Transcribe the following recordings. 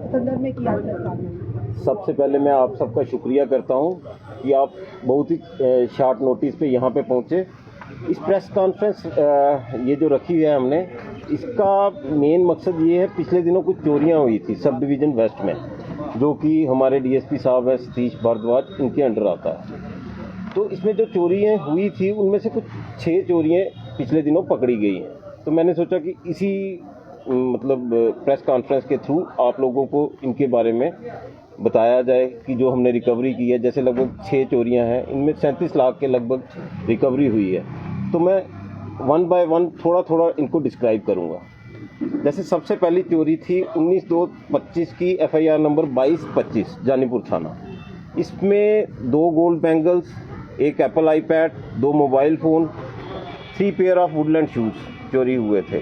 संदर्भ में किया प्रस्ताव? सबसे पहले मैं आप सबका शुक्रिया करता हूं कि आप बहुत ही शॉर्ट नोटिस पे यहाँ पे पहुँचे। इस प्रेस कॉन्फ्रेंस ये जो रखी है हमने, इसका मेन मकसद ये है, पिछले दिनों कुछ चोरियाँ हुई थी सब डिवीज़न वेस्ट में, जो कि हमारे डीएसपी साहब हैं सतीश भारद्वाज, इनके अंडर आता है। तो इसमें जो चोरियाँ हुई थी उनमें से कुछ 6 चोरियाँ पिछले दिनों पकड़ी गई हैं। तो मैंने सोचा कि इसी मतलब प्रेस कॉन्फ्रेंस के थ्रू आप लोगों को इनके बारे में बताया जाए कि जो हमने रिकवरी की है। जैसे लगभग 6 चोरियां हैं, इनमें 37 लाख के लगभग रिकवरी हुई है। तो मैं वन बाय वन थोड़ा थोड़ा इनको डिस्क्राइब करूंगा। जैसे सबसे पहली चोरी थी 19/2/25 की, FIR नंबर 2225 जानीपुर थाना। इसमें 2 gold bangles, 1 Apple iPad, 2 mobile phone, 3 pair of Woodland shoes चोरी हुए थे।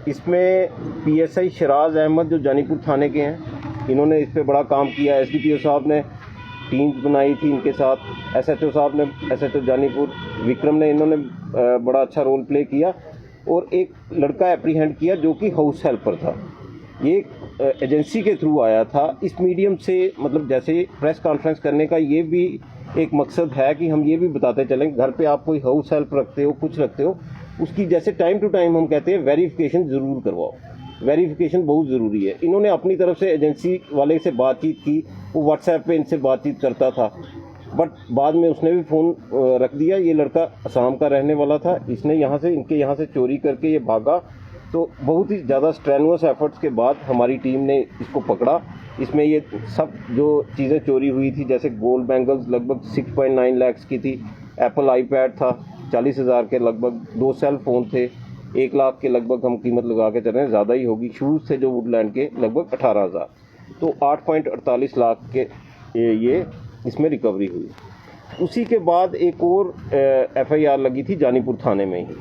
इसमें PSI शराज अहमद जो जानीपुर थाने के हैं, इन्होंने इस पे बड़ा काम किया। SDPO साहब ने टीम्स बनाई थी इनके साथ, SHO साहब ने, SHO जानीपुर विक्रम ने, इन्होंने बड़ा अच्छा रोल प्ले किया। और एक लड़का एप्रीहेंड किया जो कि हाउस हेल्पर था। ये एजेंसी के थ्रू आया था। इस मीडियम से मतलब जैसे प्रेस कॉन्फ्रेंस करने का ये भी एक मकसद है कि हम ये भी बताते चलें, घर पे आप कोई हाउस हेल्प रखते हो, कुछ रखते हो, उसकी जैसे टाइम टू टाइम हम कहते हैं वेरिफिकेशन ज़रूर करवाओ। वेरिफिकेशन बहुत ज़रूरी है। इन्होंने अपनी तरफ से एजेंसी वाले से बातचीत की, वो व्हाट्सएप पे इनसे बातचीत करता था, बट बाद में उसने भी फ़ोन रख दिया। ये लड़का असम का रहने वाला था, इसने यहाँ से, इनके यहाँ से चोरी करके ये भागा। तो बहुत ही ज़्यादा स्ट्रेनुअस एफर्ट्स के बाद हमारी टीम ने इसको पकड़ा। इसमें ये सब जो चीज़ें चोरी हुई थी, जैसे गोल्ड बैंगल्स लगभग 6.9 लाख की थी, एप्पल आईपैड था 40,000 के लगभग, 2 सेल फ़ोन थे, 1 लाख के लगभग हम कीमत लगा के चल रहे हैं, ज़्यादा ही होगी। शूज़ थे जो वुडलैंड के लगभग 18,000, तो 8.48 लाख के ये इसमें रिकवरी हुई। उसी के बाद एक और FIR लगी थी जानीपुर थाने में ही,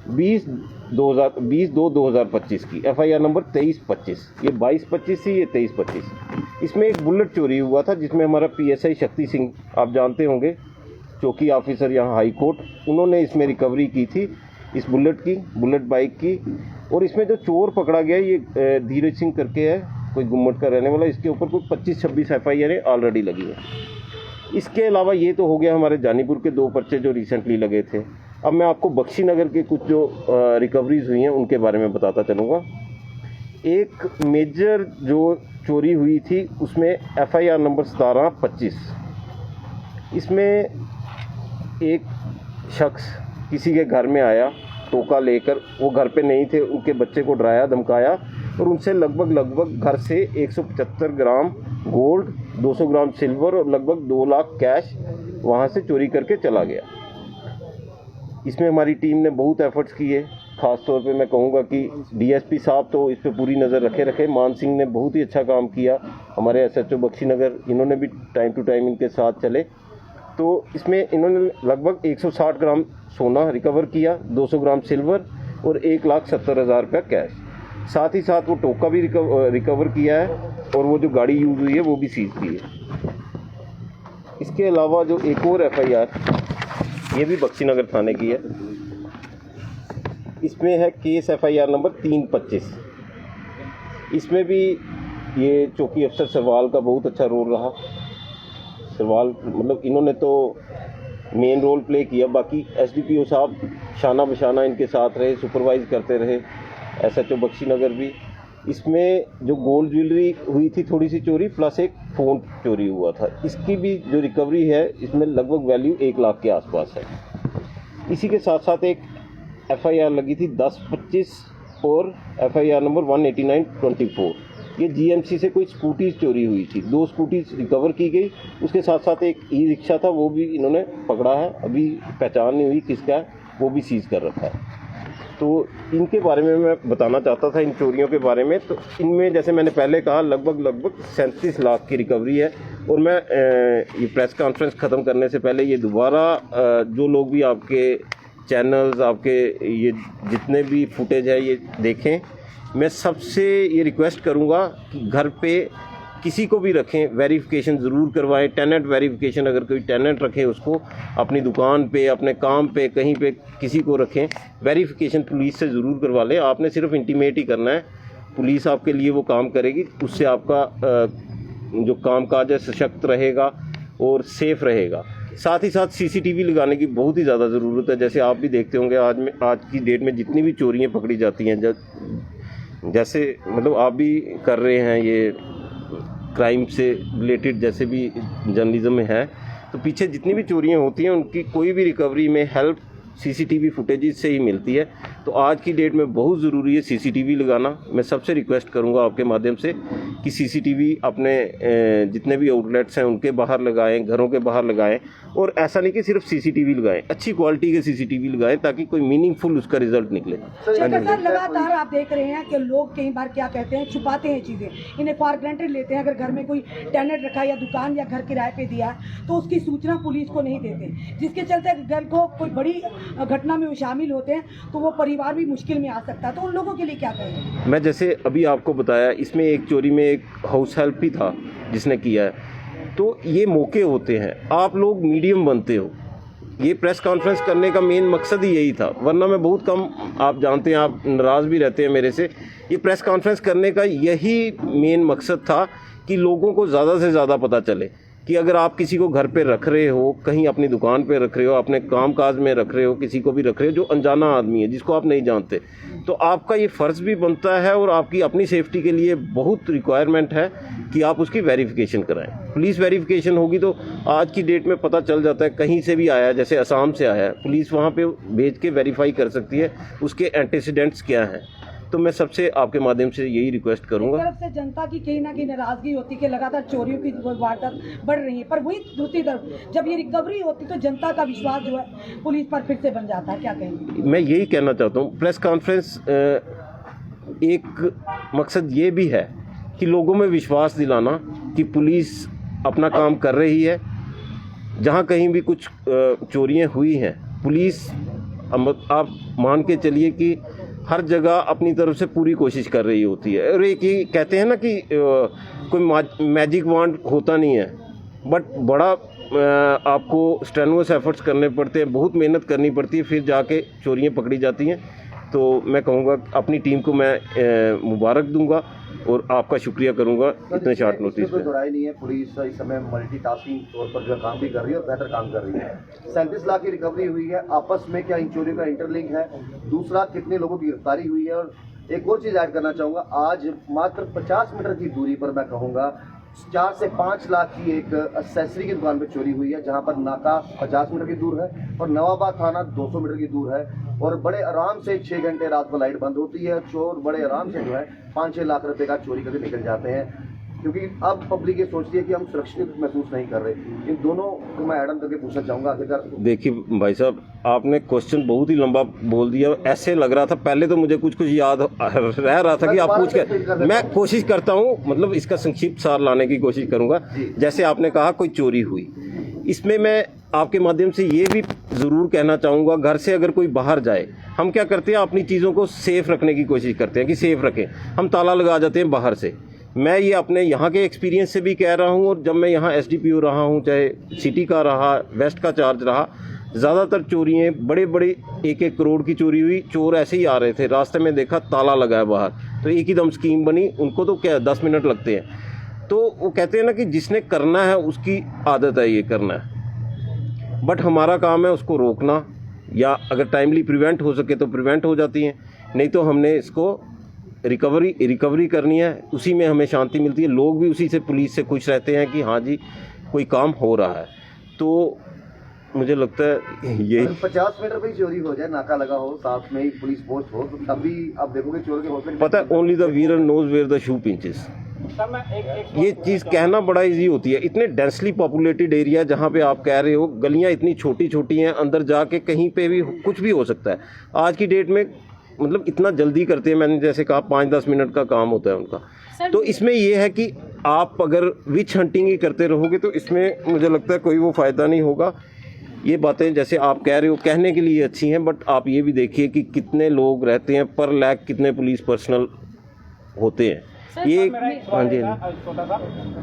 20/2/2025 की, FIR नंबर 2325। ये 2225 थी, ये 2325। इसमें एक बुलेट चोरी हुआ था, जिसमें हमारा PSI शक्ति सिंह, आप जानते होंगे, चौकी ऑफिसर यहाँ हाई कोर्ट, उन्होंने इसमें रिकवरी की थी, इस बुलेट बाइक की। और इसमें जो चोर पकड़ा गया ये धीरज सिंह करके है, कोई गुम्मट का रहने वाला। इसके ऊपर कोई 25-26 FIR ऑलरेडी लगी है। इसके अलावा ये तो हो गया हमारे जानीपुर के 2 पर्चे जो रिसेंटली लगे थे। अब मैं आपको बख्शीनगर के कुछ जो रिकवरीज हुई हैं उनके बारे में बताता चलूँगा। एक मेजर जो चोरी हुई थी उसमें FIR नंबर 1725। इसमें एक शख्स किसी के घर में आया टोका लेकर, वो घर पे नहीं थे, उनके बच्चे को डराया धमकाया और उनसे लगभग घर से 175 ग्राम गोल्ड, 200 ग्राम सिल्वर और लगभग 2 लाख कैश वहाँ से चोरी करके चला गया। इसमें हमारी टीम ने बहुत एफर्ट्स किए। ख़ास तौर पे मैं कहूँगा कि DSP साहब तो इस पे पूरी नज़र रखे। मान सिंह ने बहुत ही अच्छा काम किया, हमारे SHO बख्शीनगर, इन्होंने भी टाइम टू टाइम इनके साथ चले। तो इसमें इन्होंने लगभग 160 ग्राम सोना रिकवर किया, 200 ग्राम सिल्वर और 1,70,000 रुपया कैश। साथ ही साथ वो टोका भी रिकवर किया है और वो जो गाड़ी यूज़ हुई है वो भी सीज की है। इसके अलावा जो एक और FIR, ये भी बख्शीनगर थाने की है, इसमें है केस FIR नंबर 325। इसमें भी ये चौकी अफसर सरवाल का बहुत अच्छा रोल रहा। सरवाल मतलब इन्होंने तो मेन रोल प्ले किया, बाकी SDPO साहब शाना बशाना इनके साथ रहे, सुपरवाइज करते रहे, SHO बख्शीनगर भी। इसमें जो गोल्ड ज्वेलरी हुई थी थोड़ी सी चोरी, प्लस एक फ़ोन चोरी हुआ था, इसकी भी जो रिकवरी है इसमें लगभग वैल्यू 1 लाख के आसपास है। इसी के साथ साथ एक FIR लगी थी 1025 और FIR नंबर 189/24। ये GMC से कोई स्कूटी चोरी हुई थी, 2 स्कूटी रिकवर की गई। उसके साथ साथ एक ई-रिक्शा था, वो भी इन्होंने पकड़ा है, अभी पहचान नहीं हुई किसका है, वो भी सीज़ कर रखा है। तो इनके बारे में मैं बताना चाहता था, इन चोरियों के बारे में। तो इनमें जैसे मैंने पहले कहा लगभग 37 लाख की रिकवरी है। और मैं ये प्रेस कॉन्फ्रेंस ख़त्म करने से पहले ये दोबारा जो लोग भी आपके चैनल्स, आपके ये जितने भी फुटेज है ये देखें, मैं सबसे ये रिक्वेस्ट करूँगा कि घर पे किसी को भी रखें, वेरिफिकेशन ज़रूर करवाएं। टेनेंट वेरिफिकेशन, अगर कोई टेनेंट रखे उसको अपनी दुकान पे, अपने काम पे, कहीं पे किसी को रखें, वेरिफिकेशन पुलिस से ज़रूर करवा लें। आपने सिर्फ इंटीमेट ही करना है, पुलिस आपके लिए वो काम करेगी, उससे आपका जो कामकाज है सशक्त रहेगा और सेफ रहेगा। साथ ही साथ सीसीटीवी लगाने की बहुत ही ज़्यादा ज़रूरत है। जैसे आप भी देखते होंगे आज की डेट में जितनी भी चोरियाँ पकड़ी जाती हैं, जैसे मतलब आप भी कर रहे हैं ये क्राइम से रिलेटेड, जैसे भी जर्नलिज्म में है, तो पीछे जितनी भी चोरियाँ होती हैं उनकी कोई भी रिकवरी में हेल्प सीसीटीवी फुटेजेस से ही मिलती है। तो आज की डेट में बहुत ज़रूरी है सीसीटीवी लगाना। मैं सबसे रिक्वेस्ट करूंगा आपके माध्यम से कि सीसीटीवी अपने जितने भी आउटलेट्स हैं उनके बाहर लगाएं, घरों के बाहर लगाएं, और ऐसा नहीं कि सिर्फ सीसीटीवी लगाएं, अच्छी क्वालिटी के सीसीटीवी लगाएं ताकि कोई मीनिंगफुल उसका रिजल्ट निकले। सर लगातार आप देख रहे हैं कि लोग कई बार क्या कहते हैं, छुपाते हैं चीज़ें, इन्हें फॉर ग्रांटेड लेते हैं। अगर घर में कोई टेनेंट रखा या दुकान या घर किराए पे दिया तो उसकी सूचना पुलिस को नहीं देते, जिसके चलते घर को कोई बड़ी घटना में वो शामिल होते हैं तो वो परिवार भी मुश्किल में आ सकता है। तो उन लोगों के लिए क्या कहें? मैं जैसे अभी आपको बताया, इसमें एक चोरी में एक हाउस हेल्प भी था जिसने किया है। तो ये मौके होते हैं, आप लोग मीडियम बनते हो। ये प्रेस कॉन्फ्रेंस करने का मेन मकसद ही यही था, वरना मैं बहुत कम, आप जानते हैं, आप नाराज़ भी रहते हैं मेरे से। ये प्रेस कॉन्फ्रेंस करने का यही मेन मकसद था कि लोगों को ज़्यादा से ज़्यादा पता चले कि अगर आप किसी को घर पे रख रहे हो, कहीं अपनी दुकान पे रख रहे हो, अपने कामकाज में रख रहे हो, किसी को भी रख रहे हो जो अनजाना आदमी है जिसको आप नहीं जानते, तो आपका ये फ़र्ज़ भी बनता है और आपकी अपनी सेफ्टी के लिए बहुत रिक्वायरमेंट है कि आप उसकी वेरिफिकेशन कराएं। पुलिस वेरिफिकेशन होगी तो आज की डेट में पता चल जाता है, कहीं से भी आया है, जैसे असम से आया है, पुलिस वहाँ पे भेज के वेरीफाई कर सकती है उसके एंटीसीडेंट्स क्या हैं। तो मैं सबसे आपके माध्यम से यही रिक्वेस्ट करूंगा। एक तरफ से जनता की कहीं ना कहीं नाराजगी होती है कि लगातार चोरियों की वारदात बढ़ रही है, पर वही दूसरी तरफ जब ये रिकवरी होती तो जनता का विश्वास जो है पुलिस पर फिर से बन जाता है। क्या कहेंगे? मैं यही कहना चाहता हूँ, प्रेस कॉन्फ्रेंस एक मकसद ये भी है कि लोगों में विश्वास दिलाना कि पुलिस अपना काम कर रही है। जहाँ कहीं भी कुछ चोरियाँ हुई हैं, पुलिस आप मान के चलिए कि हर जगह अपनी तरफ से पूरी कोशिश कर रही होती है। और एक ही कहते हैं ना कि कोई मैजिक वांड होता नहीं है, बट बड़ा आपको स्ट्रेनुअस एफर्ट्स करने पड़ते हैं, बहुत मेहनत करनी पड़ती है, फिर जाके चोरियाँ पकड़ी जाती हैं। तो मैं कहूँगा अपनी टीम को मैं मुबारक दूंगा और आपका शुक्रिया करूंगा इतने शॉर्ट नोटिस पे। दोहराई नहीं है, पुलिस इस समय मल्टीटास्किंग तौर पर जो काम भी कर रही है और बेहतर काम कर रही है। 37 लाख की रिकवरी हुई है, आपस में क्या इन चोरियों का इंटरलिंक है? दूसरा, कितने लोगों की गिरफ्तारी हुई है? और एक और चीज़ ऐड करना चाहूँगा, आज मात्र 50 मीटर की दूरी पर मैं कहूँगा 4 से 5 लाख की एक एक्सेसरी की दुकान पर चोरी हुई है, जहां पर नाका 50 मीटर की दूर है और नवाबाद थाना 200 मीटर की दूर है। और बड़े आराम से 6 घंटे रात को लाइट बंद होती है, चोर बड़े आराम से जो है 5-6 लाख रुपए का चोरी करके निकल जाते हैं, क्योंकि अब पब्लिक ये सोचती है कि हम सुरक्षित महसूस नहीं कर रहे। इन दोनों को मैं ऐड करके पूछना चाहूँगा आखिरकार। देखिए भाई साहब, आपने क्वेश्चन बहुत ही लंबा बोल दिया, ऐसे लग रहा था पहले तो मुझे कुछ याद रह रहा था कि आप पूछ कर, मैं कोशिश करता हूँ मतलब इसका संक्षिप्त सार लाने की कोशिश करूँगा। जैसे आपने कहा कोई चोरी हुई, इसमें मैं आपके माध्यम से ये भी ज़रूर कहना चाहूँगा, घर से अगर कोई बाहर जाए, हम क्या करते हैं, अपनी चीज़ों को सेफ़ रखने की कोशिश करते हैं कि सेफ़ रखें, हम ताला लगा जाते हैं बाहर से। मैं ये अपने यहाँ के एक्सपीरियंस से भी कह रहा हूँ, और जब मैं यहाँ एसडीपीओ रहा हूँ, चाहे सिटी का रहा, वेस्ट का चार्ज रहा, ज़्यादातर चोरियाँ बड़े 1-1 करोड़ की चोरी हुई। चोर ऐसे ही आ रहे थे, रास्ते में देखा ताला लगा है बाहर, तो एक ही दम स्कीम बनी, उनको तो क्या 10 मिनट लगते हैं। तो वो कहते हैं ना कि जिसने करना है उसकी आदत है ये करना है, बट हमारा काम है उसको रोकना, या अगर टाइमली प्रिवेंट हो सके तो प्रिवेंट हो जाती हैं, नहीं तो हमने इसको रिकवरी करनी है, उसी में हमें शांति मिलती है। लोग भी उसी से, पुलिस से खुश रहते हैं कि हाँ जी कोई काम हो रहा है। तो मुझे लगता है ये 50 मीटर पे ही चोरी हो जाए, नाका लगा हो, साथ में ही पुलिस पोस्ट हो, तो तभी आप देखोगे चोर के हौसले। पता है, only the wearer knows where the shoe pinches. ये चीज़ कहना बड़ा इजी होती है। इतने डेंसली पॉपुलेटेड एरिया जहाँ पे आप कह रहे हो, गलियाँ इतनी छोटी छोटी हैं, अंदर जाके कहीं पे भी कुछ भी हो सकता है। आज की डेट में मतलब इतना जल्दी करते हैं, मैंने जैसे कहा 5-10 मिनट का काम होता है उनका। तो इसमें यह है कि आप अगर विच हंटिंग ही करते रहोगे तो इसमें मुझे लगता है कोई वो फ़ायदा नहीं होगा। ये बातें जैसे आप कह रहे हो कहने के लिए अच्छी हैं, बट आप ये भी देखिए कि कितने लोग रहते हैं, पर लैख कितने पुलिस पर्सनल होते हैं। ये हाँ जी, छोटा सा,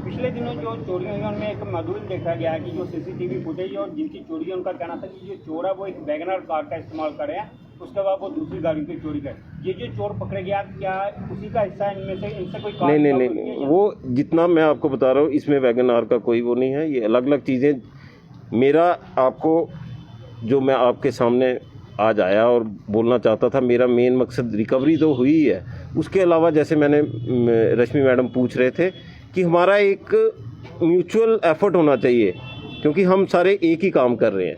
पिछले दिनों जो चोरी हुई उनमें एक मॉड्यूल देखा गया है कि जो सीसीटीवी फुटेज और जिनकी चोरी है उनका कहना था कि जो चोर है वो एक वैगनर कार का इस्तेमाल कर रहे हैं उसके बाद वो दूसरी गाड़ी की चोरी कर। ये जो चोर पकड़े गया क्या उसी का हिस्सा है? इनमें से इनसे कोई नहीं, वो जितना मैं आपको बता रहा हूँ इसमें वैगन आर का कोई वो नहीं है, ये अलग अलग चीज़ें। मेरा आपको जो मैं आपके सामने आज आया और बोलना चाहता था, मेरा मेन मकसद रिकवरी तो हुई है, उसके अलावा जैसे मैंने रश्मि मैडम पूछ रहे थे कि हमारा एक म्यूचुअल एफर्ट होना चाहिए, क्योंकि हम सारे एक ही काम कर रहे हैं।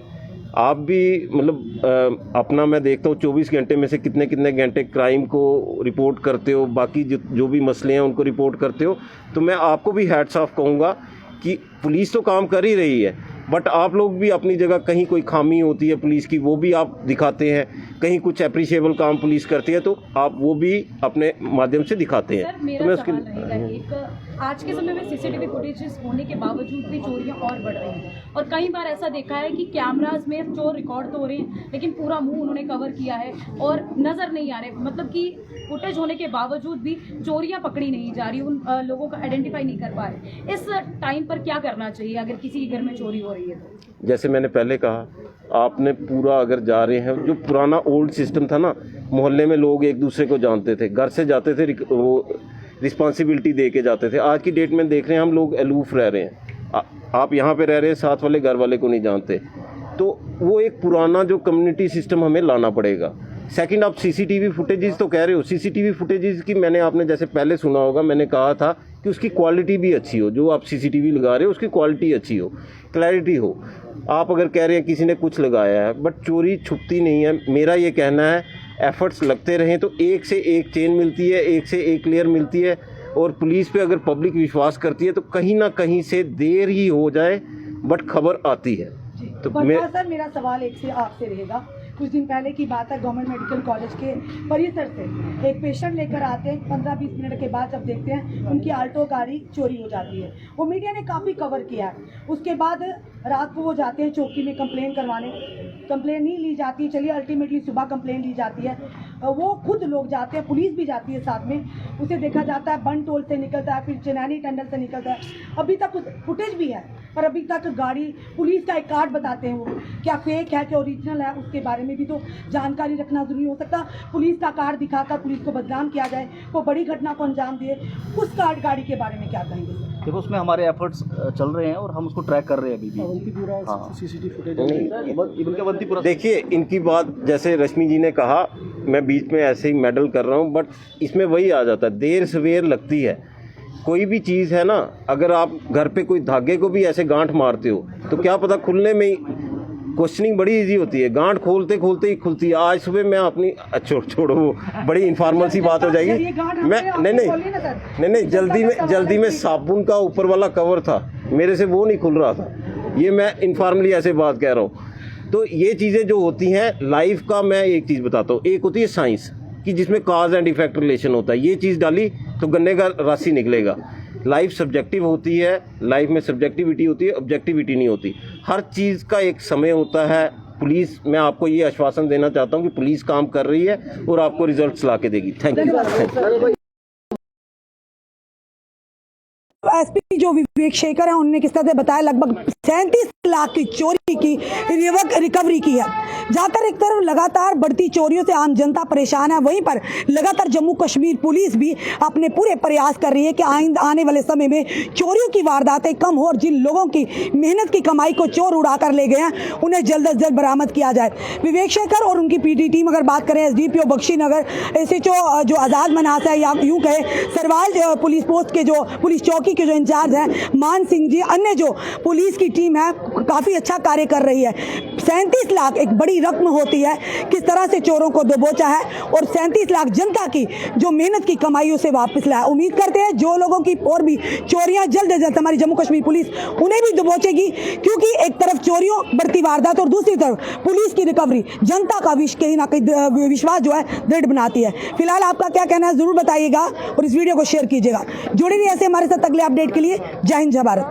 आप भी मतलब अपना मैं देखता हूँ 24 घंटे में से कितने कितने घंटे क्राइम को रिपोर्ट करते हो, बाकी जो भी मसले हैं उनको रिपोर्ट करते हो। तो मैं आपको भी हैट्स ऑफ कहूँगा कि पुलिस तो काम कर ही रही है, बट आप लोग भी अपनी जगह कहीं कोई खामी होती है पुलिस की वो भी आप दिखाते हैं, कहीं कुछ अप्रिशिएबल काम पुलिस करती है तो आप वो भी अपने माध्यम से दिखाते हैं। सर, मेरा सवाल रहेगा एक, आज के समय में सीसीटीवी फुटेजेस होने के बावजूद भी चोरियां और बढ़ रही हैं और कई बार ऐसा देखा है कि कैमरास में चोर रिकॉर्ड तो हो रहे हैं लेकिन पूरा मुंह उन्होंने कवर किया है और नज़र नहीं आ रहे, मतलब कि फुटेज होने के बावजूद भी चोरियां पकड़ी नहीं जा रही, उन लोगों का आइडेंटिफाई नहीं कर पा रहे। इस टाइम पर क्या करना चाहिए अगर किसी के घर में चोरी हो रही है तो? जैसे मैंने पहले कहा, आपने पूरा अगर जा रहे हैं, जो पुराना ओल्ड सिस्टम था ना, मोहल्ले में लोग एक दूसरे को जानते थे, घर से जाते थे वो रिस्पॉन्सिबिलिटी दे के जाते थे। आज की डेट में देख रहे हैं हम लोग अलूफ रह रहे हैं, आप यहाँ पे रह रहे हैं, साथ वाले घर वाले को नहीं जानते, तो वो एक पुराना जो कम्युनिटी सिस्टम हमें लाना पड़ेगा। सेकंड, आप सीसीटीवी फुटेजेस तो कह रहे हो, सीसीटीवी फुटेजेस की मैंने आपने जैसे पहले सुना होगा, मैंने कहा था कि उसकी क्वालिटी भी अच्छी हो, जो आप सीसीटीवी लगा रहे हो उसकी क्वालिटी अच्छी हो, क्लैरिटी हो। आप अगर कह रहे हैं किसी ने कुछ लगाया है बट चोरी छुपती नहीं है, मेरा ये कहना है एफर्ट्स लगते रहें तो एक से एक चेन मिलती है, एक से एक क्लियर मिलती है। और पुलिस पे अगर पब्लिक विश्वास करती है तो कहीं ना कहीं से देर ही हो जाए बट खबर आती है। तो सर मेरा सवाल एक से आपसे रहेगा, कुछ दिन पहले की बात है, गवर्नमेंट मेडिकल कॉलेज के परिसर से एक पेशेंट लेकर आते हैं, 15-20 मिनट के बाद जब देखते हैं उनकी आल्टो गाड़ी चोरी हो जाती है। वो मीडिया ने काफ़ी कवर किया है। उसके बाद रात को वो जाते हैं चौकी में कंप्लेन करवाने, कंप्लेन नहीं ली जाती है, चलिए अल्टीमेटली सुबह कंप्लेन ली जाती है, वो खुद लोग जाते हैं, पुलिस भी जाती है साथ में, उसे देखा जाता है बन टोल से निकलता है, फिर चनैनी टनल से निकलता है। अभी तक फुटेज भी है पर अभी तक गाड़ी, पुलिस का एक कार्ड बताते हैं वो क्या फेक है क्या ओरिजिनल है, उसके बारे में भी तो जानकारी रखना जरूरी हो सकता। पुलिस का कार्ड दिखाकर पुलिस को बदनाम किया जाए, वो बड़ी घटना को अंजाम दिए, उस कार्ड गाड़ी के बारे में क्या कहेंगे? देखो, उसमें हमारे एफर्ट्स चल रहे हैं और हम उसको ट्रैक कर रहे हैं अभी भी। हाँ, देखिए, इनकी बात जैसे रश्मि जी ने कहा, मैं बीच में ऐसे ही मेडल कर रहा हूँ, बट इसमें वही आ जाता है, देर सवेर लगती है। कोई भी चीज़ है ना, अगर आप घर पे कोई धागे को भी ऐसे गांठ मारते हो तो क्या पता खुलने में ही, क्वेश्चनिंग बड़ी इजी होती है, गांठ खोलते खोलते ही खुलती है। आज सुबह मैं अपनी छोड़ो वो बड़ी इनफॉर्मल सी बात हो जाएगी। मैं नहीं जल्दी में साबुन का ऊपर वाला कवर था, मेरे से वो नहीं खुल रहा था, ये मैं इनफॉर्मली ऐसे बात कह रहा हूँ। तो ये चीज़ें जो होती हैं लाइफ का, मैं एक चीज़ बताता हूँ, एक होती है साइंस कि जिसमें काज एंड इफेक्ट रिलेशन होता है, ये चीज़ डाली तो गन्ने का राशि निकलेगा। लाइफ सब्जेक्टिव होती है, लाइफ में सब्जेक्टिविटी होती है, ऑब्जेक्टिविटी नहीं होती। हर चीज़ का एक समय होता है। पुलिस, मैं आपको ये आश्वासन देना चाहता हूँ कि पुलिस काम कर रही है और आपको रिजल्ट्स ला के देगी। Thank you. एसपी जो विवेक शेखर है उन्होंने किस तरह से बताया, लगभग 37 लाख की चोरी की रिकवरी की है। जाकर एक तरफ लगातार बढ़ती चोरियों से आम जनता परेशान है, वहीं पर लगातार जम्मू कश्मीर पुलिस भी अपने पूरे प्रयास कर रही है कि आने वाले समय में चोरियों की वारदातें कम हो और जिन लोगों की मेहनत की कमाई को चोर उड़ा कर ले गए हैं उन्हें जल्द से जल्द बरामद किया जाए। विवेक शेखर और उनकी पीटी टीम, अगर बात करें एसडीपीओ बख्शीनगर, SHO जो आज़ाद मनास है या यूँ कहे सरवाल पुलिस पोस्ट के जो पुलिस चौकी के जो इंचार्ज हैं मान सिंह जी, अन्य जो पुलिस की टीम है काफ़ी अच्छा कार्य कर रही है। 37 लाख एक बड़ी रकम होती है, किस तरह से चोरों को दबोचा है और 37 लाख जनता की जो मेहनत की कमाई उसे वापस लाया। उम्मीद करते हैं जो लोगों की और भी चोरियां जल्द से जल्द हमारी जम्मू कश्मीर पुलिस उन्हें भी दबोचेगी, क्योंकि एक तरफ चोरियों बढ़ती वारदात और दूसरी तरफ पुलिस की रिकवरी जनता का कहीं ना कहीं विश्वास जो है दृढ़ बनाती है। फिलहाल आपका क्या कहना है जरूर बताइएगा और इस वीडियो को शेयर कीजिएगा। जुड़े रहिए ऐसे हमारे साथ अगले अपडेट के लिए। जय हिंद, जय भारत।